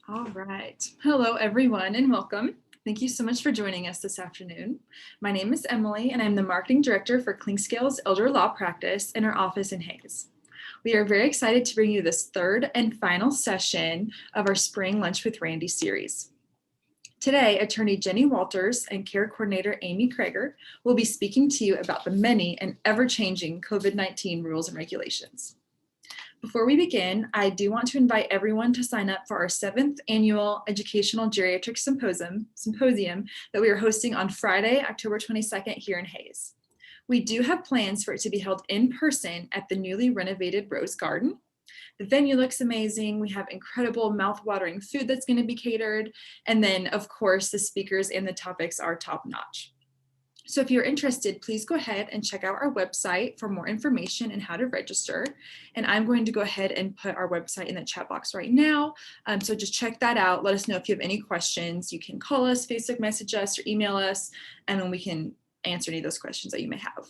All right. Hello, everyone, and welcome. Thank you so much for joining us this afternoon. My name is Emily, and I'm the Marketing Director for Clinkscale's Elder Law Practice in our office in Hayes. We are very excited to bring you this third and final session of our Spring Lunch with Randy series. Today, attorney Jenny Walters and care coordinator Aimee Kroeger will be speaking to you about the many and ever-changing COVID-19 rules and regulations. Before we begin, I do want to invite everyone to sign up for our 7th annual Educational Geriatric Symposium that we are hosting on Friday, October 22nd here in Hayes. We do have plans for it to be held in person at the newly renovated Rose Garden. The venue looks amazing. We have incredible mouth-watering food that's going to be catered. And then, of course, the speakers and the topics are top-notch. So if you're interested, please go ahead and check out our website for more information and how to register. And I'm going to go ahead and put our website in the chat box right now. So just check that out. Let us know if you have any questions. You can call us, Facebook message us, or email us, and then we can answer any of those questions that you may have.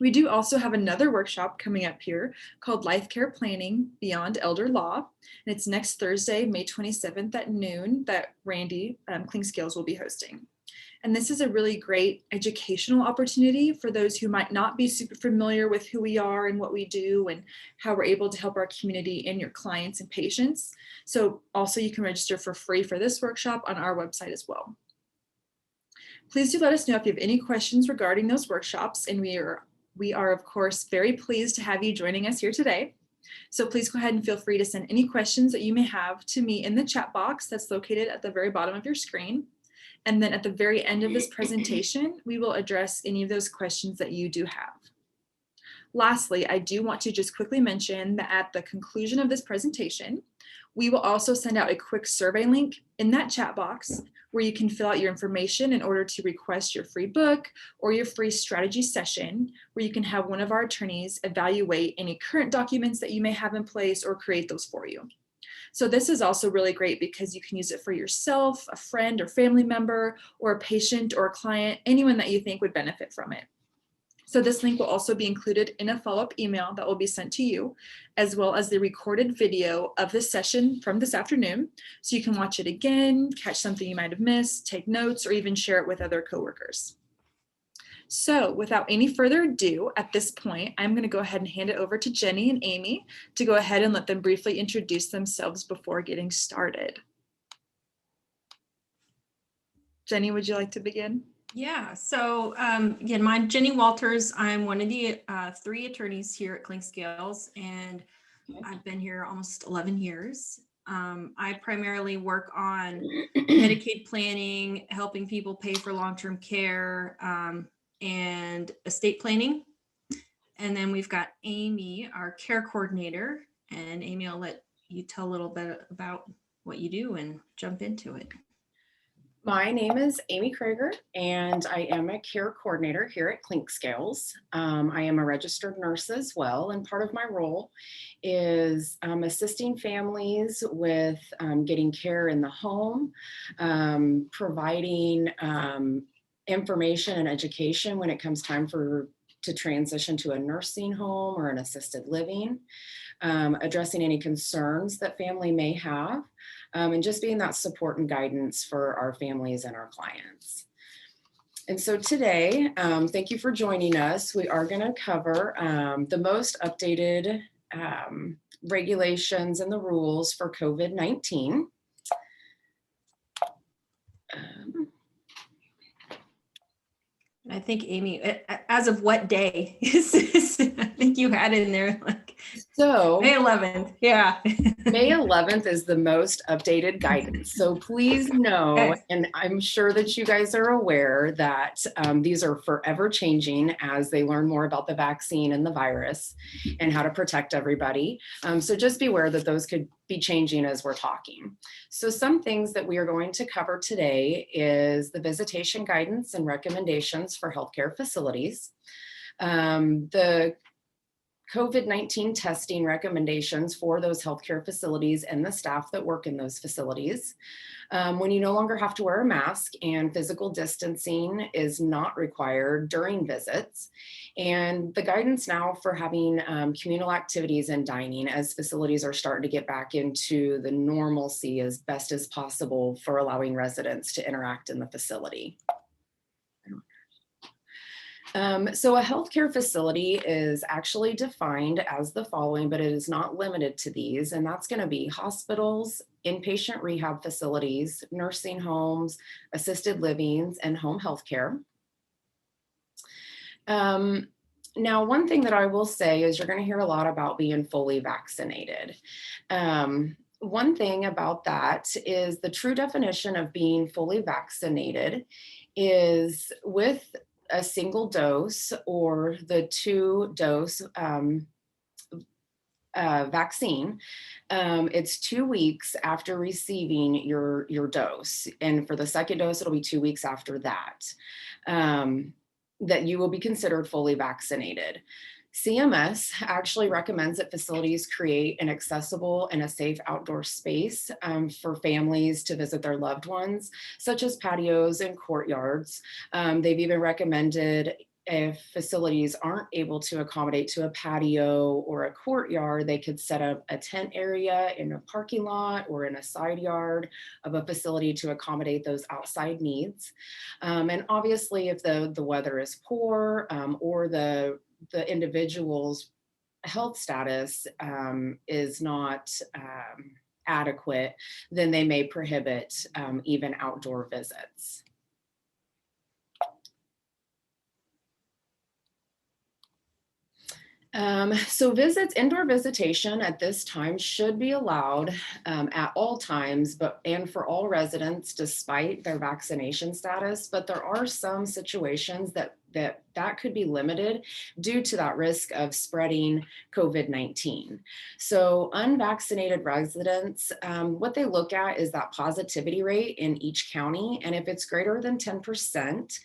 We do also have another workshop coming up here called Life Care Planning Beyond Elder Law. And it's next Thursday, May 27th at noon that Randy Clinkscales will be hosting. And this is a really great educational opportunity for those who might not be super familiar with who we are and what we do and how we're able to help our community and your clients and patients. So also you can register for free for this workshop on our website as well. Please do let us know if you have any questions regarding those workshops, and we are of course very pleased to have you joining us here today. So please go ahead and feel free to send any questions that you may have to me in the chat box that's located at the very bottom of your screen. And then at the very end of this presentation, we will address any of those questions that you do have. Lastly, I do want to just quickly mention that at the conclusion of this presentation, we will also send out a quick survey link in that chat box where you can fill out your information in order to request your free book or your free strategy session, where you can have one of our attorneys evaluate any current documents that you may have in place or create those for you. So this is also really great because you can use it for yourself, a friend or family member, or a patient or a client, anyone that you think would benefit from it. So this link will also be included in a follow-up email that will be sent to you, as well as the recorded video of this session from this afternoon. So you can watch it again, catch something you might have missed, take notes, or even share it with other coworkers. So without any further ado, at this point, I'm going to go ahead and hand it over to Jenny and Aimee to go ahead and let them briefly introduce themselves before getting started. Jenny, would you like to begin? Yeah, so again, I'm Jenny Walters. I'm one of the 3 attorneys here at Clinkscales, and I've been here almost 11 years. I primarily work on Medicaid planning, helping people pay for long-term care, and estate planning. And then we've got Aimee, our care coordinator, and Aimee, I'll let you tell a little bit about what you do and jump into it. My name is Aimee Kroeger, and I am a care coordinator here at Clinkscales. I am a registered nurse as well, and part of my role is assisting families with getting care in the home, providing information and education when it comes time to transition to a nursing home or an assisted living, addressing any concerns that family may have, and just being that support and guidance for our families and our clients. And so today, thank you for joining us. We are going to cover the most updated regulations and the rules for COVID-19. I think Aimee, as of what day is this? I think you had in there like so May 11th. Yeah. May 11th is the most updated guidance. So please know, Okay. and I'm sure that you guys are aware that these are forever changing as they learn more about the vaccine and the virus and how to protect everybody. So just be aware that those could be changing as we're talking. So some things that we are going to cover today is the visitation guidance and recommendations for healthcare facilities. The COVID-19 testing recommendations for those healthcare facilities and the staff that work in those facilities. When you no longer have to wear a mask and physical distancing is not required during visits. And the guidance now for having communal activities and dining as facilities are starting to get back into the normalcy as best as possible for allowing residents to interact in the facility. So a healthcare facility is actually defined as the following, but it is not limited to these, and that's going to be hospitals, inpatient rehab facilities, nursing homes, assisted livings, and home healthcare. Now, one thing that I will say is you're going to hear a lot about being fully vaccinated. One thing about that is the true definition of being fully vaccinated is with a single dose or the 2-dose vaccine. It's 2 weeks after receiving your dose. And for the second dose, it'll be 2 weeks after that, that you will be considered fully vaccinated. CMS actually recommends that facilities create an accessible and a safe outdoor space for families to visit their loved ones, such as patios and courtyards. They've even recommended if facilities aren't able to accommodate to a patio or a courtyard, they could set up a tent area in a parking lot or in a side yard of a facility to accommodate those outside needs. And obviously, if the weather is poor or the individual's health status is not adequate, then they may prohibit even outdoor visits. So indoor visitation at this time should be allowed at all times, and for all residents despite their vaccination status, but there are some situations that could be limited due to that risk of spreading COVID-19. So unvaccinated residents, what they look at is that positivity rate in each county. And if it's greater than 10%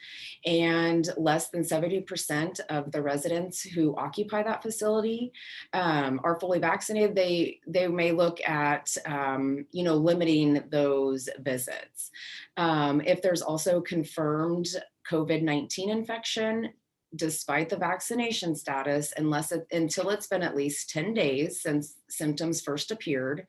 and less than 70% of the residents who occupy that facility are fully vaccinated, they may look at limiting those visits. If there's also confirmed COVID-19 infection, despite the vaccination status, until it's been at least 10 days since symptoms first appeared,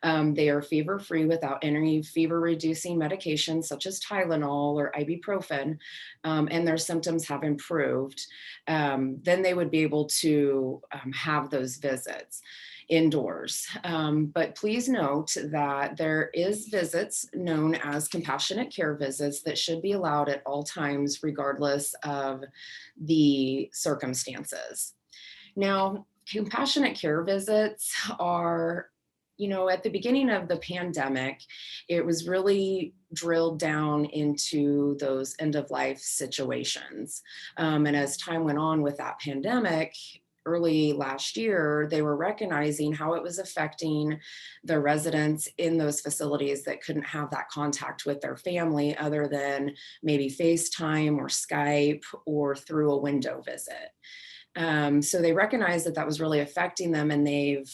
they are fever-free without any fever-reducing medications such as Tylenol or ibuprofen, and their symptoms have improved, then they would be able to have those visits indoors. But please note that there is visits known as compassionate care visits that should be allowed at all times, regardless of the circumstances. Now, compassionate care visits are, at the beginning of the pandemic, it was really drilled down into those end-of-life situations. And as time went on with that pandemic, early last year, they were recognizing how it was affecting the residents in those facilities that couldn't have that contact with their family other than maybe FaceTime or Skype or through a window visit. So they recognized that was really affecting them, and they've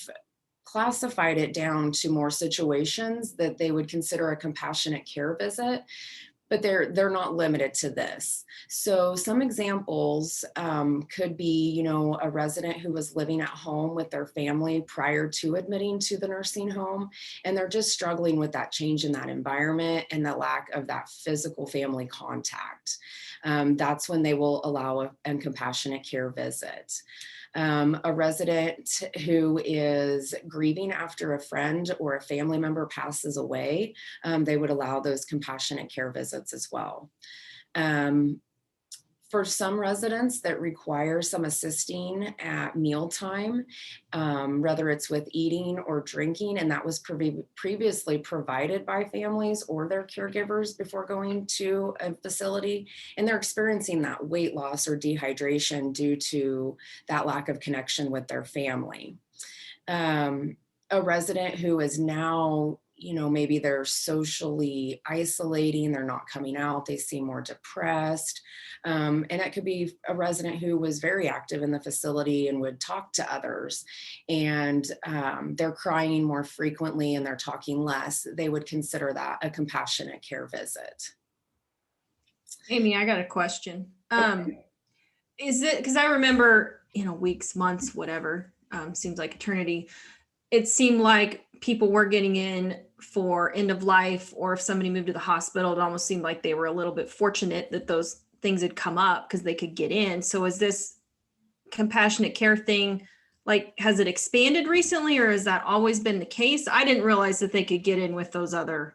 classified it down to more situations that they would consider a compassionate care visit. But they're not limited to this. So some examples could be, a resident who was living at home with their family prior to admitting to the nursing home, and they're just struggling with that change in that environment and the lack of that physical family contact. That's when they will allow a compassionate care visit. A resident who is grieving after a friend or a family member passes away, they would allow those compassionate care visits as well. For some residents that require some assisting at mealtime, whether it's with eating or drinking, and that was previously provided by families or their caregivers before going to a facility, and they're experiencing that weight loss or dehydration due to that lack of connection with their family. A resident who is now maybe they're socially isolating, they're not coming out, they seem more depressed. And it could be a resident who was very active in the facility and would talk to others, and they're crying more frequently and they're talking less. They would consider that a compassionate care visit. Aimee, I got a question. Is it, because I remember, weeks, months, whatever, seems like eternity. It seemed like people were getting in for end of life, or if somebody moved to the hospital, it almost seemed like they were a little bit fortunate that those things had come up because they could get in. So is this compassionate care thing, like, has it expanded recently, or has that always been the case? I didn't realize that they could get in with those other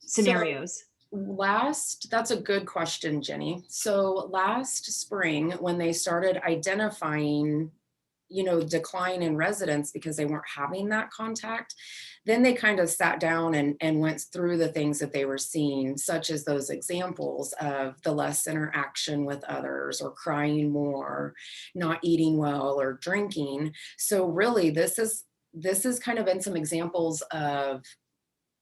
scenarios. That's a good question, Jenny. So last spring, when they started identifying, decline in residents because they weren't having that contact, then they kind of sat down and went through the things that they were seeing, such as those examples of the less interaction with others, or crying more, not eating well, or drinking. So really, this is kind of been some examples of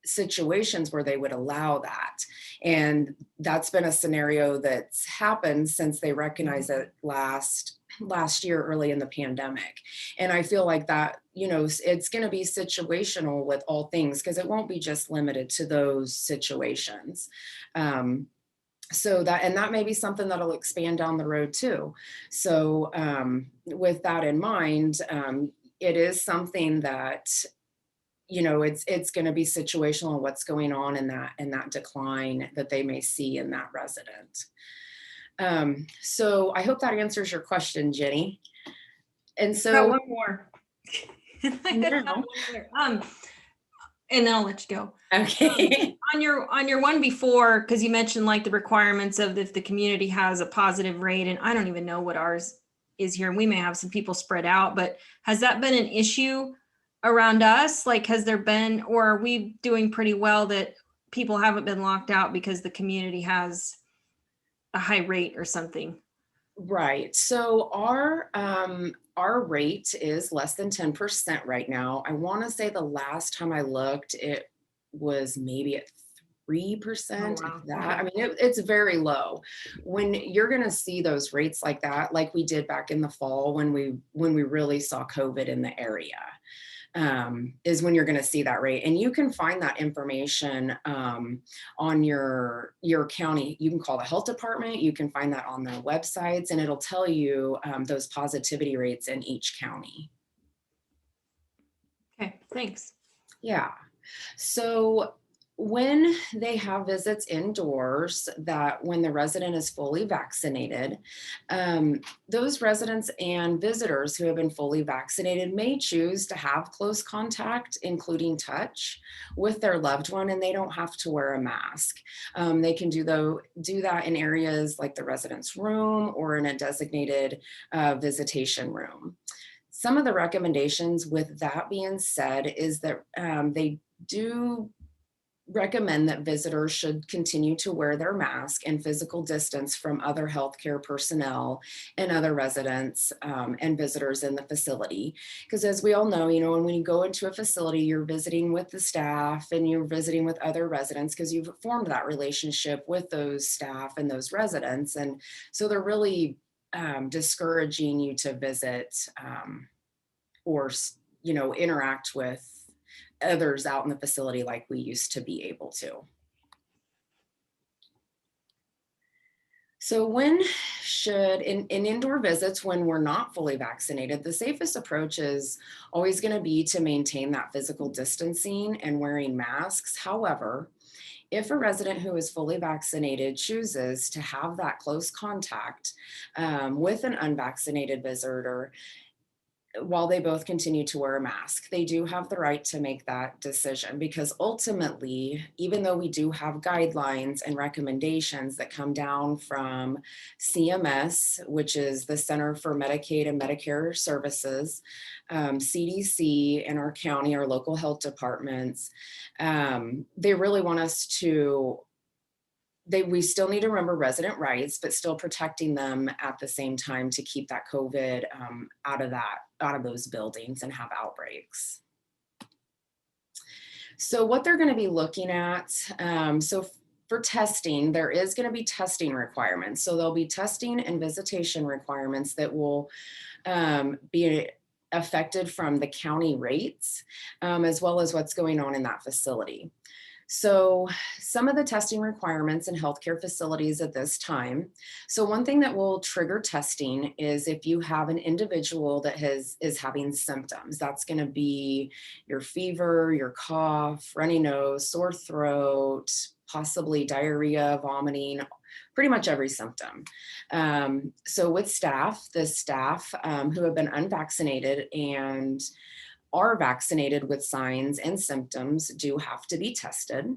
situations where they would allow that. And that's been a scenario that's happened since they recognized it last year, early in the pandemic. And I feel like that, it's going to be situational with all things, because it won't be just limited to those situations. So that may be something that'll expand down the road too. So with that in mind, it is something that, it's going to be situational on what's going on in that decline that they may see in that resident. So I hope that answers your question, Jenny. And so Got one more. No. And then I'll let you go. Okay. On your one before, because you mentioned like the requirements of if the community has a positive rate, and I don't even know what ours is here, and we may have some people spread out, but has that been an issue around us? Like, has there been, or are we doing pretty well that people haven't been locked out because the community has a high rate or something? Right. So our rate is less than 10% right now. I want to say the last time I looked, it was maybe at 3%. Oh, wow. If that. I mean, it's very low. When you're going to see those rates like that, like we did back in the fall when we really saw COVID in the area. Is when you're going to see that rate. And you can find that information on your county. You can call the health department. You can find that on their websites, and it'll tell you those positivity rates in each county. Okay, thanks. Yeah. So when they have visits indoors, that when the resident is fully vaccinated, those residents and visitors who have been fully vaccinated may choose to have close contact, including touch, with their loved one, and they don't have to wear a mask. They can do that in areas like the resident's room or in a designated visitation room. Some of the recommendations, with that being said, is that they do recommend that visitors should continue to wear their mask and physical distance from other healthcare personnel and other residents and visitors in the facility. Because as we all know, when you go into a facility, you're visiting with the staff and you're visiting with other residents because you've formed that relationship with those staff and those residents. And so they're really discouraging you to visit or, interact with others out in the facility like we used to be able to. So when should, in indoor visits, when we're not fully vaccinated, the safest approach is always going to be to maintain that physical distancing and wearing masks. However, if a resident who is fully vaccinated chooses to have that close contact with an unvaccinated visitor, while they both continue to wear a mask, they do have the right to make that decision, because ultimately, even though we do have guidelines and recommendations that come down from CMS, which is the Center for Medicaid and Medicare Services, CDC, and our county, our local health departments, they really want us to we still need to remember resident rights, but still protecting them at the same time to keep that COVID out of those buildings and have outbreaks. So what they're going to be looking at, for testing, there is going to be testing requirements. So there'll be testing and visitation requirements that will be affected from the county rates, as well as what's going on in that facility. So some of the testing requirements in healthcare facilities at this time. So one thing that will trigger testing is if you have an individual that is having symptoms. That's going to be your fever, your cough, runny nose, sore throat, possibly diarrhea, vomiting, pretty much every symptom. So with the staff who have been unvaccinated and are vaccinated with signs and symptoms do have to be tested,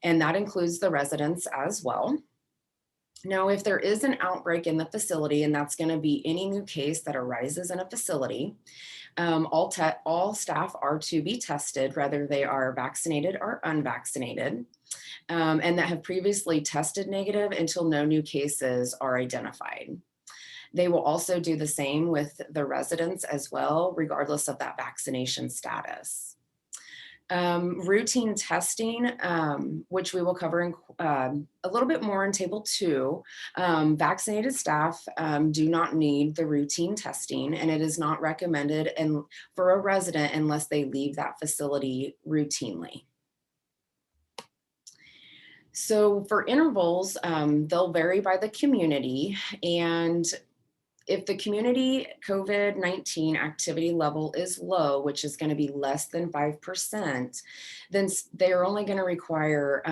and that includes the residents as well. Now, if there is an outbreak in the facility, and that's going to be any new case that arises in a facility, all staff are to be tested, whether they are vaccinated or unvaccinated, and that have previously tested negative until no new cases are identified. They will also do the same with the residents as well, regardless of that vaccination status. Routine testing, which we will cover in a little bit more in table 2. Vaccinated staff do not need the routine testing, and it is not recommended for a resident unless they leave that facility routinely. So for intervals, they'll vary by the community, and if the community COVID-19 activity level is low, which is going to be less than 5%, then they're only going to require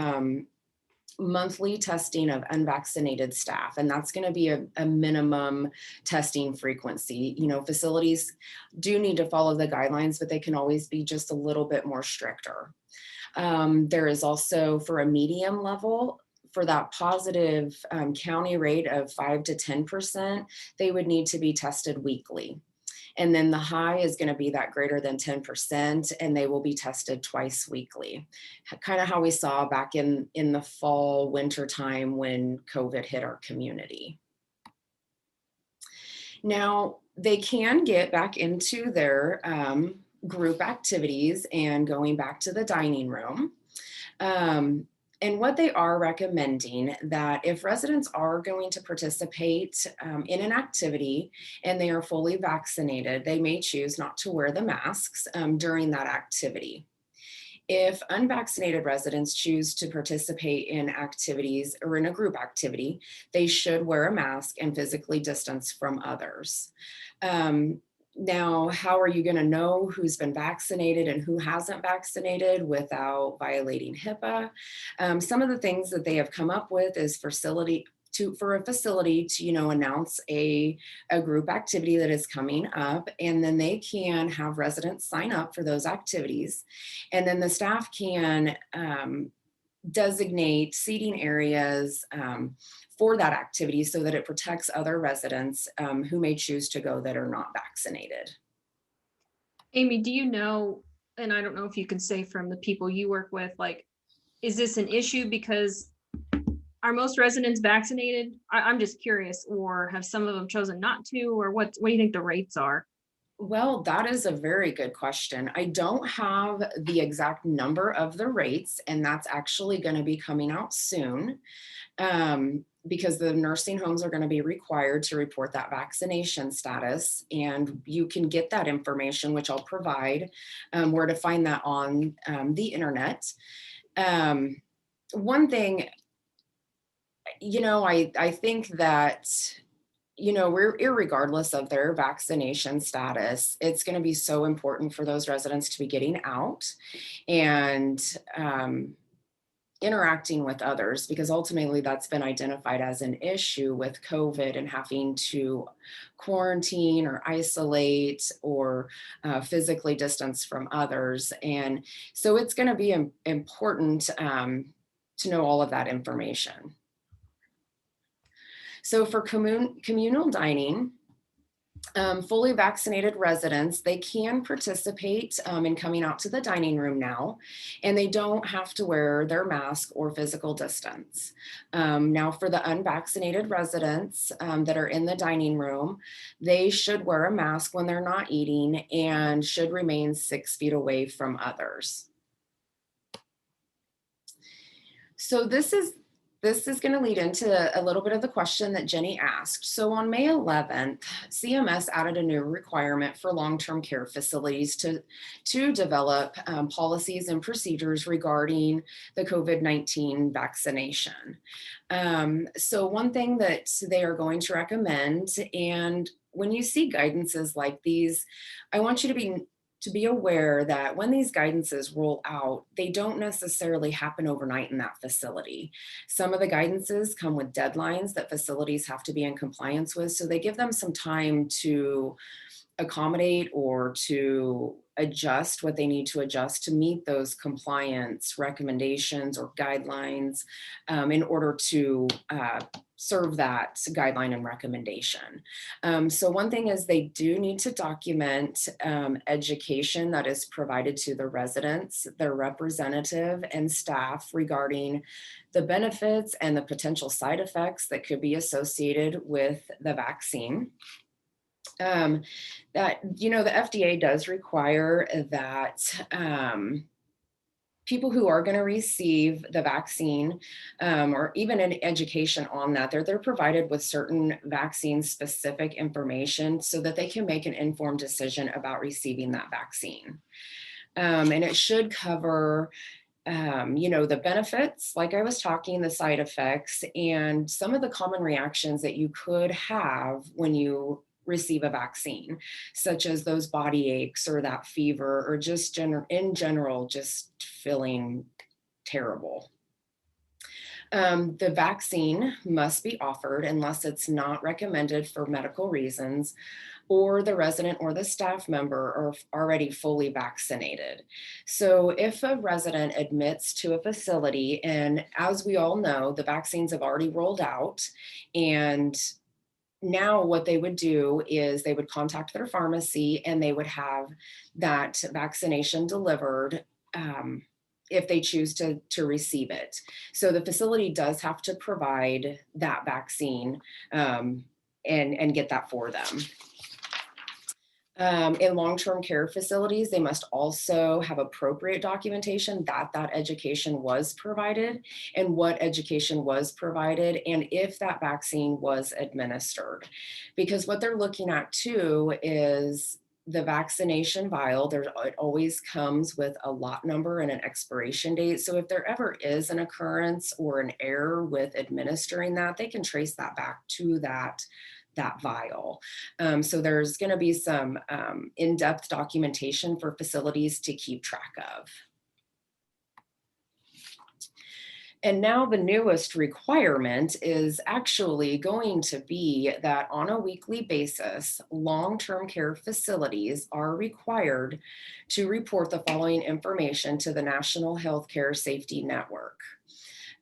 monthly testing of unvaccinated staff. And that's going to be a minimum testing frequency. You know, facilities do need to follow the guidelines, but they can always be just a little bit more stricter. There is also, for a medium level, for that positive county rate of 5 to 10%, they would need to be tested weekly. And then the high is going to be that greater than 10%, and they will be tested twice weekly. Kind of how we saw back in the fall, winter time when COVID hit our community. Now, they can get back into their group activities and going back to the dining room. And what they are recommending, that if residents are going to participate in an activity and they are fully vaccinated, they may choose not to wear the masks during that activity. If unvaccinated residents choose to participate in activities or in a group activity, they should wear a mask and physically distance from others. Now, how are you going to know who's been vaccinated and who hasn't vaccinated without violating HIPAA? Some of the things that they have come up with is for a facility to, announce a group activity that is coming up, and then they can have residents sign up for those activities. And then the staff can designate seating areas for that activity so that it protects other residents who may choose to go that are not vaccinated. Aimee, do you know, and I don't know if you can say from the people you work with, like, is this an issue because are most residents vaccinated? I'm just curious, or have some of them chosen not to, or what do you think the rates are? Well, that is a very good question. I don't have the exact number of the rates, and that's actually going to be coming out soon. Because the nursing homes are going to be required to report that vaccination status, and you can get that information, which I'll provide, where to find that on the internet. One thing, I think that, irregardless of their vaccination status, it's going to be so important for those residents to be getting out and interacting with others, because ultimately that's been identified as an issue with COVID and having to quarantine or isolate or physically distance from others. And so it's going to be important to know all of that information. So for communal dining, fully vaccinated residents, they can participate in coming out to the dining room now, and they don't have to wear their mask or physical distance. Now, for the unvaccinated residents that are in the dining room, they should wear a mask when they're not eating and should remain 6 feet away from others. So this is going to lead into a little bit of the question that Jenny asked. So on May 11th, CMS added a new requirement for long-term care facilities to develop policies and procedures regarding the COVID-19 vaccination. So one thing that they are going to recommend, and when you see guidances like these, I want you to be aware that when these guidances roll out, they don't necessarily happen overnight in that facility. Some of the guidances come with deadlines that facilities have to be in compliance with, so they give them some time to accommodate or to adjust what they need to adjust to meet those compliance recommendations or guidelines in order to serve that guideline and recommendation. So one thing is they do need to document education that is provided to the residents, their representative, and staff regarding the benefits and the potential side effects that could be associated with the vaccine. That, you know, the FDA does require that people who are going to receive the vaccine or even an education on that, they're provided with certain vaccine specific information so that they can make an informed decision about receiving that vaccine. And it should cover you know, the benefits, like I was talking, the side effects, and some of the common reactions that you could have when you receive a vaccine, such as those body aches or that fever, or just in general, just feeling terrible. The vaccine must be offered unless it's not recommended for medical reasons, or the resident or the staff member are already fully vaccinated. So if a resident admits to a facility, and as we all know, the vaccines have already rolled out, and now what they would do is they would contact their pharmacy and they would have that vaccination delivered if they choose to receive it. So the facility does have to provide that vaccine and get that for them. In long-term care facilities, they must also have appropriate documentation that that education was provided and what education was provided and if that vaccine was administered. Because what they're looking at too is the vaccination vial. It always comes with a lot number and an expiration date. So if there ever is an occurrence or an error with administering that, they can trace that back to that vial. So there's going to be some in-depth documentation for facilities to keep track of. And now the newest requirement is actually going to be that on a weekly basis, long-term care facilities are required to report the following information to the National Healthcare Safety Network.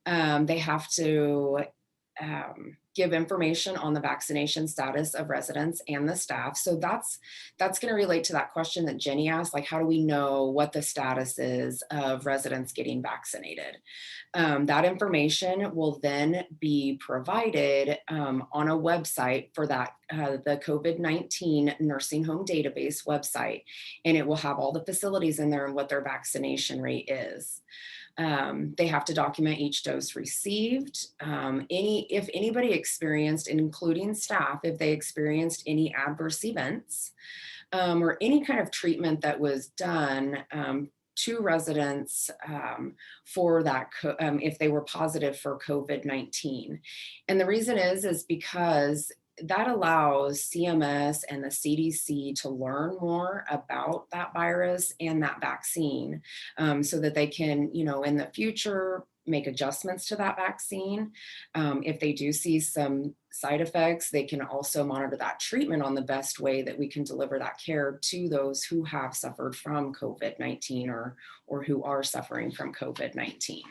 They have to give information on the vaccination status of residents and the staff. So that's going to relate to that question that Jenny asked, like, how do we know what the status is of residents getting vaccinated? That information will then be provided on a website for that, the COVID-19 nursing home database website, and it will have all the facilities in there and what their vaccination rate is. They have to document each dose received. If anybody experienced, including staff, if they experienced any adverse events or any kind of treatment that was done to residents for that, if they were positive for COVID-19. And the reason is because that allows CMS and the CDC to learn more about that virus and that vaccine so that they can, you know, in the future, make adjustments to that vaccine. If they do see some side effects, they can also monitor that treatment on the best way that we can deliver that care to those who have suffered from COVID-19 or who are suffering from COVID-19.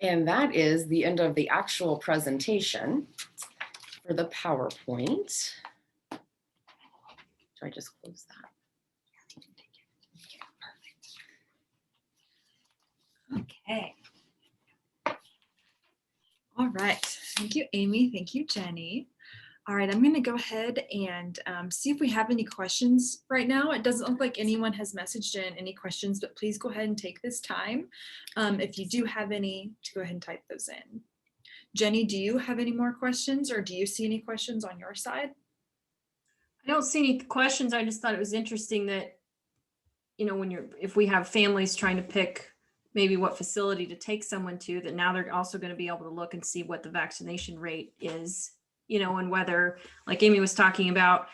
And that is the end of the actual presentation for the PowerPoint. Should I just close that? Okay. All right. Thank you, Aimee. Thank you, Jenny. All right, I'm going to go ahead and see if we have any questions right now. It doesn't look like anyone has messaged in any questions, but please go ahead and take this time. If you do have any, to go ahead and type those in. Jenny, do you have any more questions, or do you see any questions on your side? I don't see any questions. I just thought it was interesting that, if we have families trying to pick maybe what facility to take someone to, that now they're also going to be able to look and see what the vaccination rate is, and whether, like Aimee was talking about,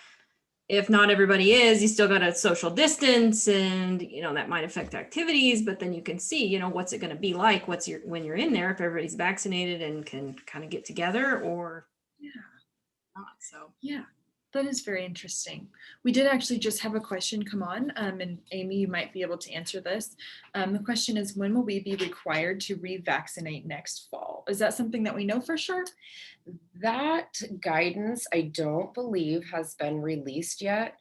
if not everybody is, you still got to social distance, and that might affect activities, but then you can see, what's it going to be like, when you're in there, if everybody's vaccinated and can kind of get together or not. So Yeah, that is very interesting. We did actually just have a question come on, and Aimee, you might be able to answer this. The question is, when will we be required to revaccinate next fall? Is that something that we know for sure? That guidance, I don't believe, has been released yet.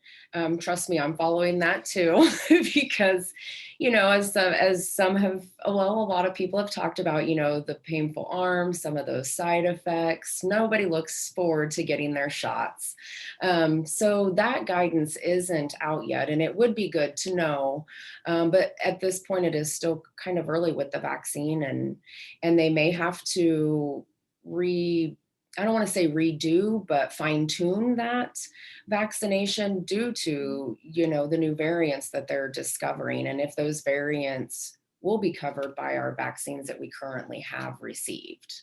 Trust me, I'm following that too, because, as some have, well, a lot of people have talked about, the painful arms, some of those side effects. Nobody looks forward to getting their shots. So that guidance isn't out yet, and it would be good to know. But at this point, it is still kind of early with the vaccine, and they may have to I don't want to say redo, but fine tune that vaccination due to, the new variants that they're discovering. And if those variants will be covered by our vaccines that we currently have received.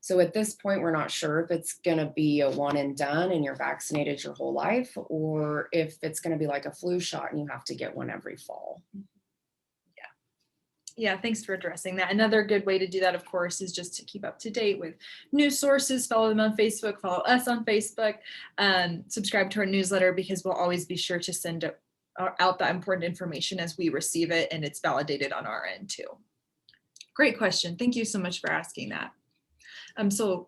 So at this point, we're not sure if it's going to be a one and done and you're vaccinated your whole life, or if it's going to be like a flu shot and you have to get one every fall. Yeah, thanks for addressing that. Another good way to do that, of course, is just to keep up to date with news sources. Follow them on Facebook, follow us on Facebook, subscribe to our newsletter, because we'll always be sure to send out that important information as we receive it, and it's validated on our end too. Great question. Thank you so much for asking that. So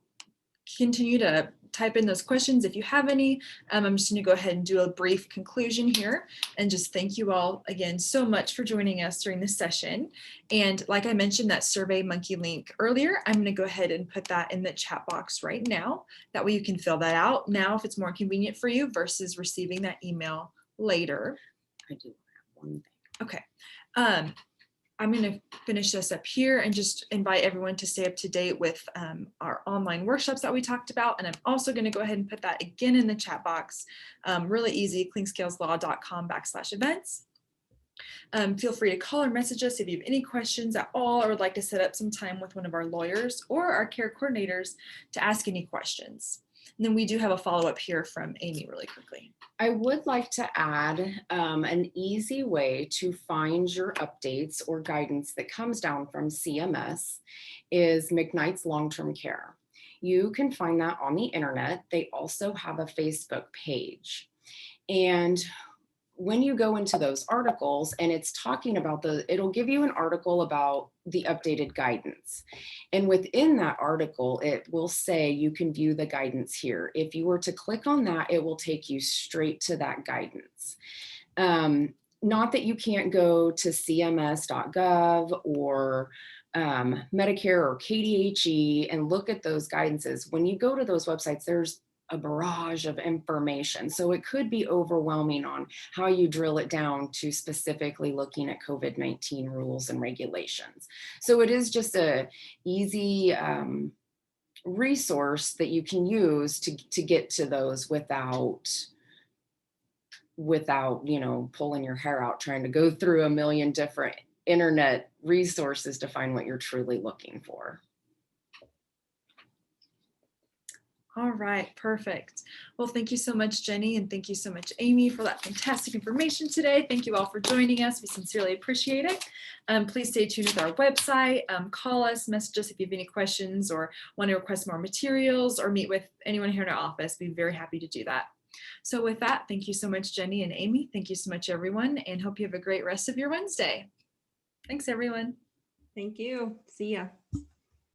continue to type in those questions if you have any. I'm just going to go ahead and do a brief conclusion here, and just thank you all again so much for joining us during this session. And like I mentioned, that SurveyMonkey link earlier, I'm going to go ahead and put that in the chat box right now. That way you can fill that out now if it's more convenient for you versus receiving that email later. I do have one thing. Okay. I'm going to finish this up here and just invite everyone to stay up to date with our online workshops that we talked about. And I'm also going to go ahead and put that again in the chat box. Really easy, clingscaleslaw.com/events. Feel free to call or message us if you have any questions at all, or would like to set up some time with one of our lawyers or our care coordinators to ask any questions. And then we do have a follow-up here from Aimee really quickly. I would like to add an easy way to find your updates or guidance that comes down from CMS is McKnight's Long-Term Care. You can find that on the internet. They also have a Facebook page. And when you go into those articles and it's talking about it'll give you an article about the updated guidance. And within that article, it will say you can view the guidance here. If you were to click on that, it will take you straight to that guidance. Not that you can't go to cms.gov or Medicare or KDHE and look at those guidances. When you go to those websites, there's a barrage of information. So it could be overwhelming on how you drill it down to specifically looking at COVID-19 rules and regulations. So it is just a easy resource that you can use to get to those without pulling your hair out, trying to go through a million different internet resources to find what you're truly looking for. All right, perfect. Well, thank you so much, Jenny, and thank you so much, Aimee, for that fantastic information today. Thank you all for joining us. We sincerely appreciate it. Please stay tuned with our website. Call us, message us if you have any questions or want to request more materials or meet with anyone here in our office. We'd be very happy to do that. So with that, thank you so much, Jenny and Aimee. Thank you so much, everyone, and hope you have a great rest of your Wednesday. Thanks, everyone. thank you. See ya.